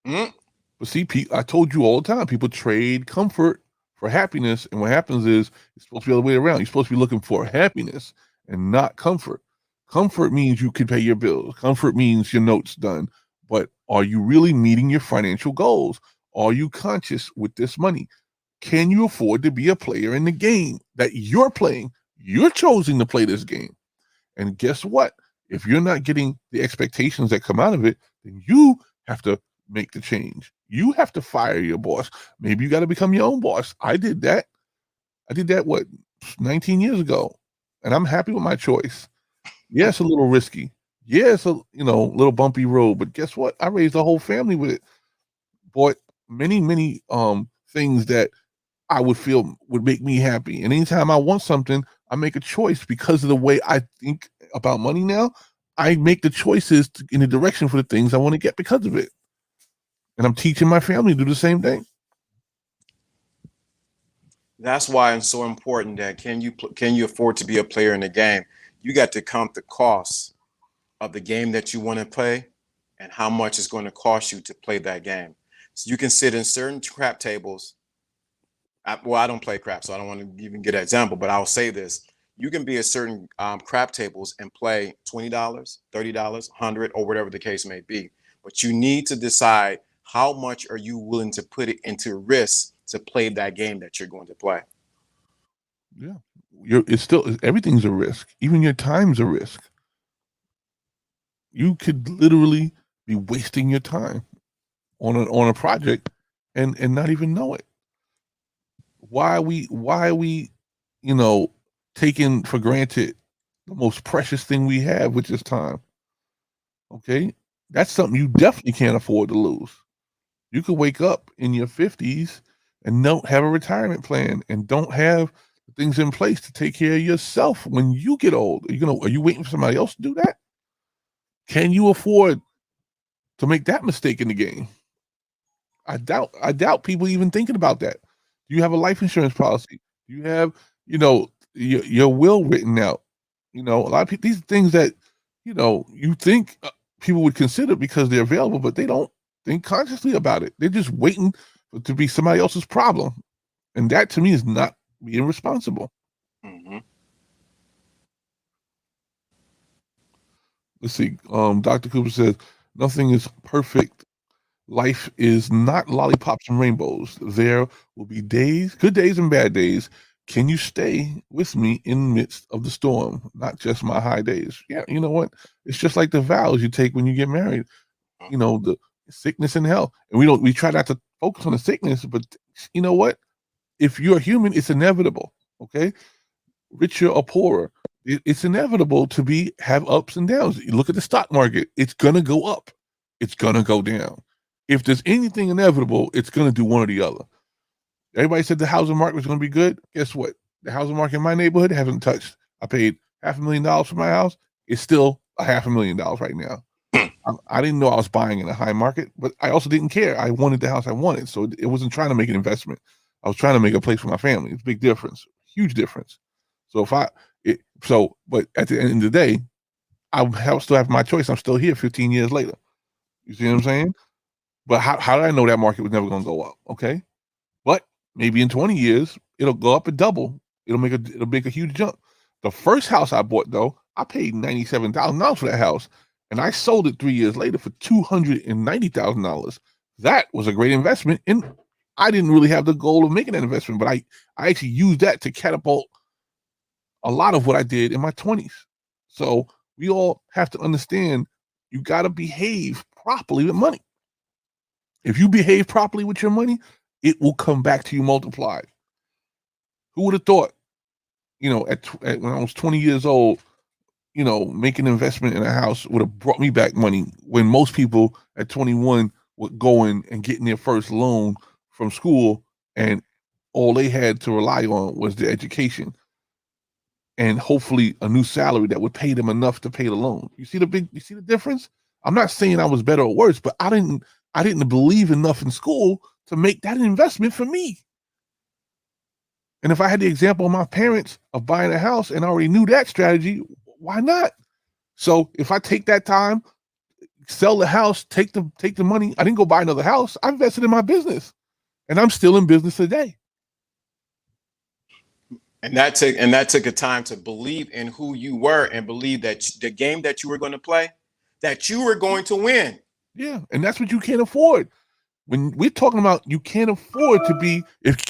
But see, I told you all the time, people trade comfort for happiness, and what happens is it's supposed to be the other way around. You're supposed to be looking for happiness and not comfort. Comfort means you can pay your bills. Comfort means your note's done. But are you really meeting your financial goals? Are you conscious with this money? Can you afford to be a player in the game that you're playing? You're choosing to play this game. And guess what? If you're not getting the expectations that come out of it, then you have to make the change. You have to fire your boss. Maybe you got to become your own boss. I did that. What, 19 years ago, and I'm happy with my choice. Yeah, it's a little risky. Yeah, it's a little bumpy road, but guess what? I raised a whole family with it. Bought many things that I would feel would make me happy. And anytime I want something, I make a choice because of the way I think about money now. I make the choices in the direction for the things I want to get because of it. And I'm teaching my family to do the same thing. That's why it's so important that can you afford to be a player in the game? You got to count the costs of the game that you want to play and how much it's going to cost you to play that game. So you can sit in certain crap tables. I don't play crap, so I don't want to even get an example, but I'll say this. You can be at certain crap tables and play $20, $30, 100, or whatever the case may be. But you need to decide how much are you willing to put it into risk to play that game that you're going to play. Yeah. It's still, everything's a risk. Even your time's a risk. You could literally be wasting your time on a project and not even know it. Why are we, taking for granted the most precious thing we have, which is time? Okay? That's something you definitely can't afford to lose. You could wake up in your 50s and don't have a retirement plan and don't have things in place to take care of yourself when you get old. Are you waiting for somebody else to do that? Can you afford to make that mistake in the game? I doubt people even thinking about that. Do you have a life insurance policy? Do you have, your will written out? A lot of people, these things that, you think people would consider because they're available, but they don't think consciously about it. They're just waiting to be somebody else's problem. And that to me is not being responsible. Mm-hmm. Let's see. Dr. Cooper says, nothing is perfect. Life is not lollipops and rainbows. There will be days, good days and bad days. Can you stay with me in the midst of the storm? Not just my high days. Yeah, you know what? It's just like the vows you take when you get married. The sickness and health. And we try not to focus on the sickness, but you know what? If you're human, it's inevitable. Okay. Richer or poorer. It's inevitable to have ups and downs. You look at the stock market, it's gonna go up, it's gonna go down. If there's anything inevitable, it's gonna do one or the other. Everybody said the housing market was gonna be good. Guess what? The housing market in my neighborhood hasn't touched. I paid $500,000 for my house. It's still $500,000 right now. I didn't know I was buying in a high market, but I also didn't care. I wanted the house I wanted, so it wasn't trying to make an investment. I was trying to make a place for my family. It's a big difference, huge difference. So but at the end of the day, still have my choice. I'm still here 15 years later. You see what I'm saying? But how did I know that market was never going to go up? Okay, but maybe in 20 years it'll go up and double. It'll make a huge jump. The first house I bought though, I paid $97,000 for that house, and I sold it 3 years later for $290,000. That was a great investment, and I didn't really have the goal of making that investment, but I actually used that to catapult a lot of what I did in my 20s. So we all have to understand you got to behave properly with money. If you behave properly with your money, it will come back to you multiplied. Who would have thought, when I was 20 years old, making an investment in a house would have brought me back money when most people at 21 would go in and getting their first loan from school, and all they had to rely on was their education and hopefully a new salary that would pay them enough to pay the loan. You see the difference? I'm not saying I was better or worse, but I didn't believe enough in school to make that an investment for me. And if I had the example of my parents of buying a house and I already knew that strategy, why not? So if I take that time, sell the house, take the money, I didn't go buy another house. I invested in my business, and I'm still in business today. And that took a time to believe in who you were and believe that the game that you were going to play, that you were going to win. Yeah, and that's what you can't afford. When we're talking about you can't afford to be, if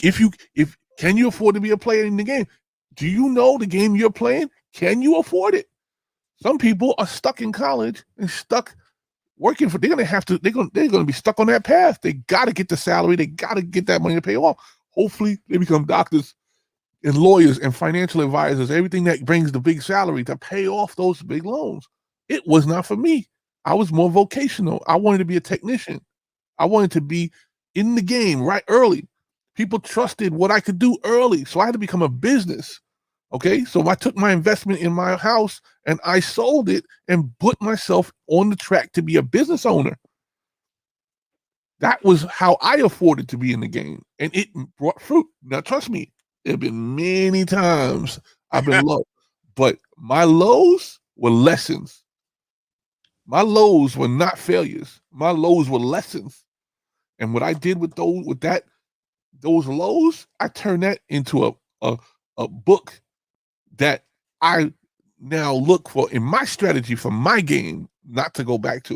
can you afford to be a player in the game? Do you know the game you're playing? Can you afford it? Some people are stuck in college and stuck working for. They're gonna be stuck on that path. They got to get the salary. They got to get that money to pay off. Hopefully, they become doctors and lawyers and financial advisors. Everything that brings the big salary to pay off those big loans. It was not for me. I was more vocational. I wanted to be a technician. I wanted to be in the game right early. People trusted what I could do early, so I had to become a business. Okay, so I took my investment in my house and I sold it and put myself on the track to be a business owner. That was how I afforded to be in the game, and it brought fruit. Now, trust me, there have been many times I've been low, but my lows were lessons. My lows were not failures. My lows were lessons. And what I did with those lows, I turned that into a book that I now look for in my strategy for my game not to go back to.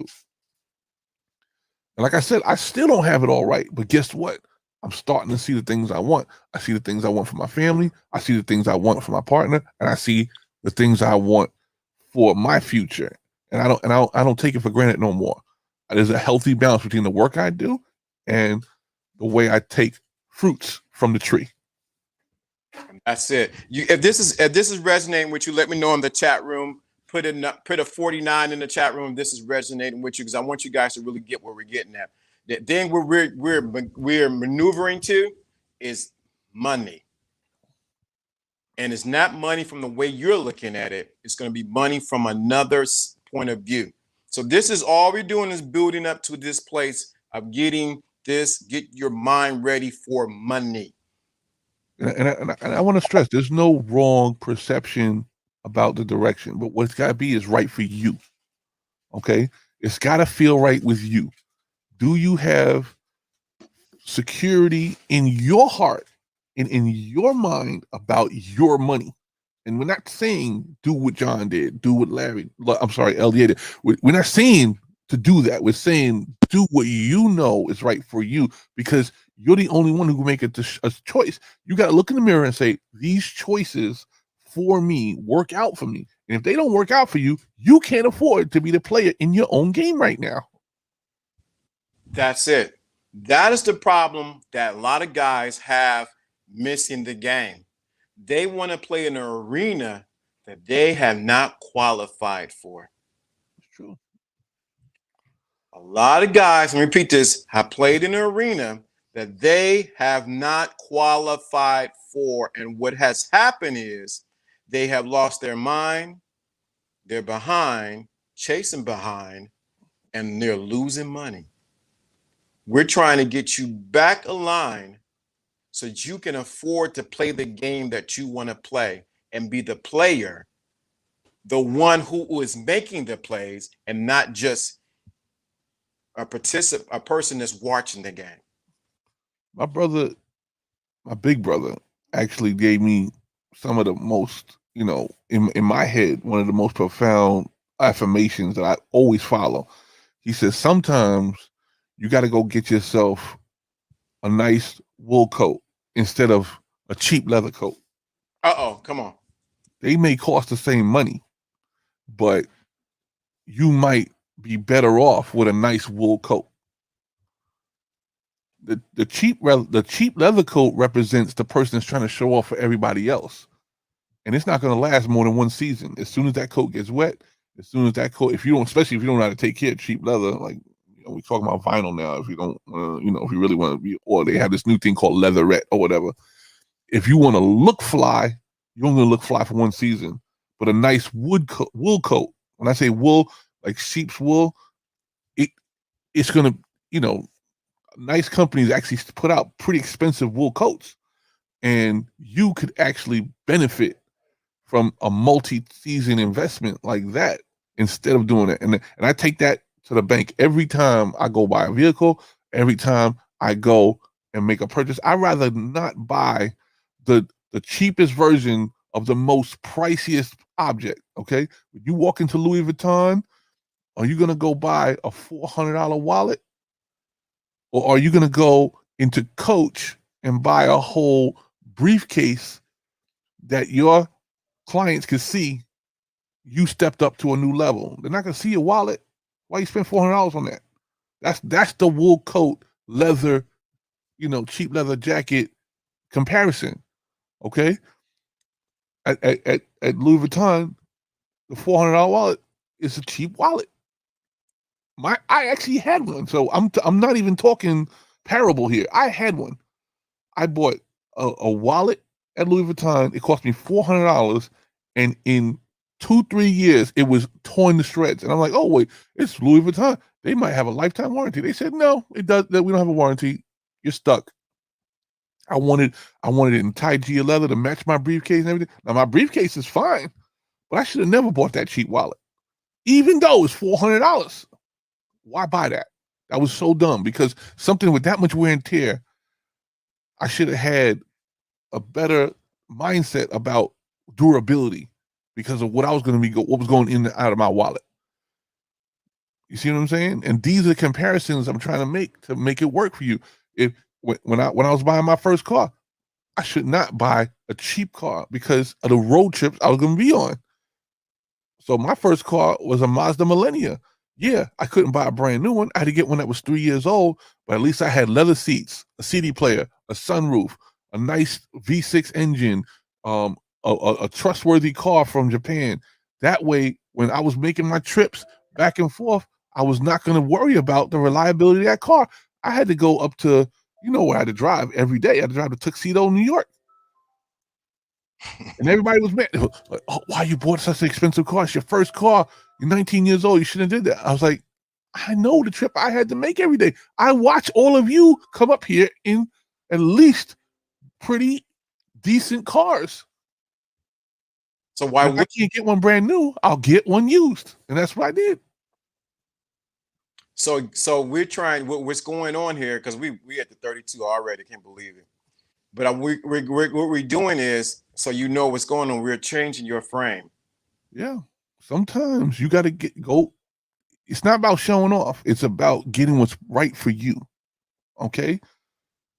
And like I said, I still don't have it all right, but guess what? I'm starting to see the things I want. I see the things I want for my family. I see the things I want for my partner, and I see the things I want for my future. And I don't take it for granted no more. There's a healthy balance between the work I do and the way I take fruits from the tree. That's it. If this is resonating with you, let me know in the chat room. Put a 49 in the chat room. This is resonating with you, because I want you guys to really get where we're getting at. The thing we're maneuvering to is money, and it's not money from the way you're looking at it. It's going to be money from another point of view. So this is all we're doing, is building up to this place of get your mind ready for money. And I want to stress, there's no wrong perception about the direction, but what's got to be is right for you. Okay, it's got to feel right with you. Do you have security in your heart and in your mind about your money? And we're not saying do what John did, do what LDA did. We're not saying to do that. We're saying do what you know is right for you, because you're the only one who can make a choice. You got to look in the mirror and say, these choices for me work out for me. And if they don't work out for you, you can't afford to be the player in your own game right now. That's it. That is the problem that a lot of guys have missing the game. They want to play in an arena that they have not qualified for. It's true. A lot of guys, and repeat this, have played in an arena that they have not qualified for. And what has happened is they have lost their mind, they're behind, chasing behind, and they're losing money. We're trying to get you back aligned so that you can afford to play the game that you want to play and be the player, the one who is making the plays, and not just a person that's watching the game. My big brother, actually gave me some of the most, in my head, one of the most profound affirmations that I always follow. He says, sometimes you got to go get yourself a nice wool coat instead of a cheap leather coat. Uh-oh, come on. They may cost the same money, but you might be better off with a nice wool coat. The cheap leather coat represents the person that's trying to show off for everybody else, and it's not going to last more than one season. As soon as that coat gets wet, as soon as that coat, especially if you don't know how to take care of cheap leather, like we talk about vinyl now. If you don't, if you really want to be, or they have this new thing called leatherette or whatever. If you want to look fly, you're only going to look fly for one season. But a nice wool coat. When I say wool, like sheep's wool, it's going to, nice companies actually put out pretty expensive wool coats, and you could actually benefit from a multi-season investment like that instead of doing it. And I take that to the bank every time I go buy a vehicle, every time I go and make a purchase. I'd rather not buy the cheapest version of the most priciest object. Okay. When you walk into Louis Vuitton, are you going to go buy a $400 wallet? Or are you going to go into Coach and buy a whole briefcase that your clients can see you stepped up to a new level? They're not going to see your wallet. Why you spend $400 on that? That's the wool coat, leather, cheap leather jacket comparison. Okay. At Louis Vuitton, the $400 wallet is a cheap wallet. I actually had one, so I'm not even talking parable here. I had one. I bought a wallet at Louis Vuitton. It cost me $400, and in 2-3 years, it was torn to shreds. And I'm like, oh wait, it's Louis Vuitton. They might have a lifetime warranty. They said no, it does. We don't have a warranty. You're stuck. I wanted it in Tiger leather to match my briefcase and everything. Now my briefcase is fine, but I should have never bought that cheap wallet, even though it's $400. Why buy that? That was so dumb, because something with that much wear and tear, I should have had a better mindset about durability because of what I was going to be, what was going in and out of my wallet. You see what I'm saying? And these are the comparisons I'm trying to make it work for you. If when I was buying my first car, I should not buy a cheap car because of the road trips I was going to be on. So my first car was a Mazda Millennia. Yeah, I couldn't buy a brand new one. I had to get one that was 3 years old, but at least I had leather seats, a CD player, a sunroof, a nice V6 engine, a trustworthy car from Japan. That way, when I was making my trips back and forth, I was not going to worry about the reliability of that car. I had to go up to, where I had to drive every day. I had to drive to Tuxedo, New York. And everybody was mad. Like, oh, why you bought such an expensive car? It's your first car. You're 19 years old. You shouldn't have did that. I was like, I know the trip I had to make every day. I watch all of you come up here in at least pretty decent cars. So why would I can't get one brand new? I'll get one used, and that's what I did. So we're trying. What's going on here? Because we at the 32 already. Can't believe it. But what we're doing is, so what's going on. We're changing your frame. Yeah. Sometimes you got to go. It's not about showing off. It's about getting what's right for you. Okay.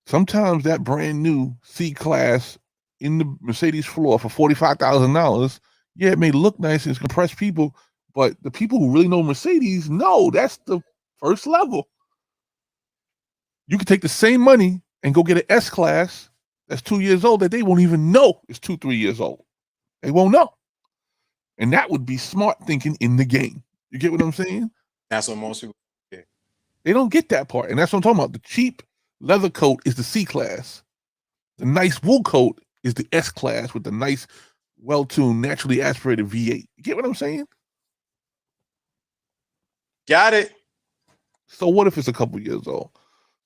Sometimes that brand new C-Class in the Mercedes floor for $45,000, yeah, it may look nice and it's gonna impress people, but the people who really know Mercedes know that's the first level. You can take the same money and go get an S-Class that's 2 years old that they won't even know is 2-3 years old. They won't know. And that would be smart thinking in the game. You get what I'm saying? That's what most people get. They don't get that part. And that's what I'm talking about. The cheap leather coat is the C-Class. The nice wool coat is the S-Class with the nice, well-tuned, naturally aspirated V8. You get what I'm saying? Got it. So what if it's a couple years old?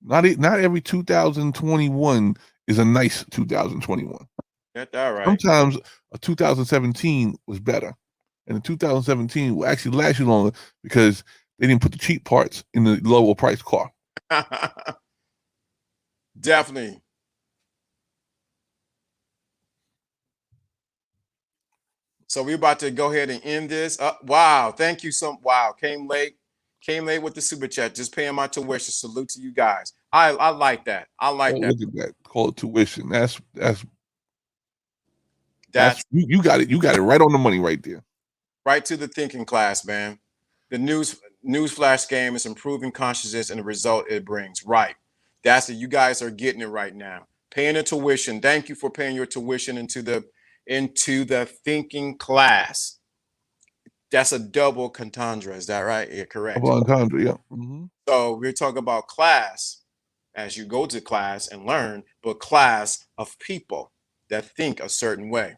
Not every 2021 is a nice 2021. That's all right. Sometimes a 2017 was better. And the 2017 will actually last you longer because they didn't put the cheap parts in the lower price car. Definitely. So we're about to go ahead and end this. Wow, thank you so. Wow, came late with the super chat. Just paying my tuition. Salute to you guys. I like that. I Oh, like that. look at that. Call it tuition. That's That's you got it. You got it right on the money right there. right to the thinking class, man. The newsflash game is improving consciousness and the result it brings. Right. That's it. You guys are getting it right now. Paying the tuition. Thank you for paying your tuition into the thinking class. That's a double entendre. Is that right? Yeah, correct. Double entendre, yeah. Mm-hmm. So we're talking about class as you go to class and learn, but class of people that think a certain way.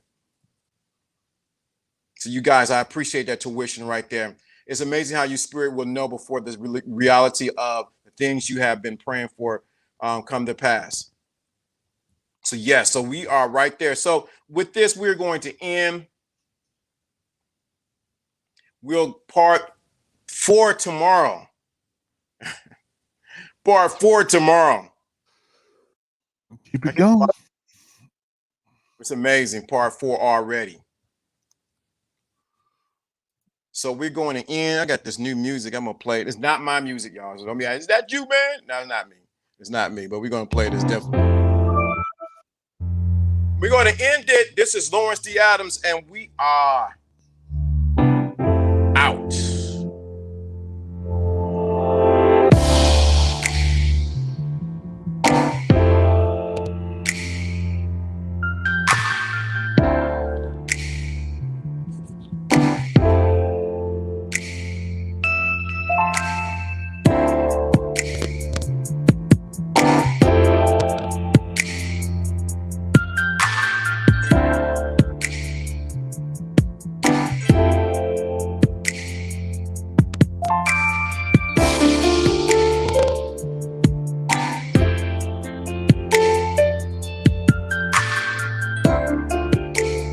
So you guys, I appreciate that tuition right there. It's amazing how your spirit will know before the reality of the things you have been praying for come to pass. So yes, so we are right there. So with this, we're going to end. We'll part 4 tomorrow. Part 4 tomorrow. Keep it going. It's amazing. Part 4 already. So we're going to end. I got this new music. I'm gonna play it. It's not my music, y'all. So don't be, is that you, man? No, it's not me. It's not me. But we're gonna play this definitely. We're going to end it. This is Lawrence D. Adams, and we are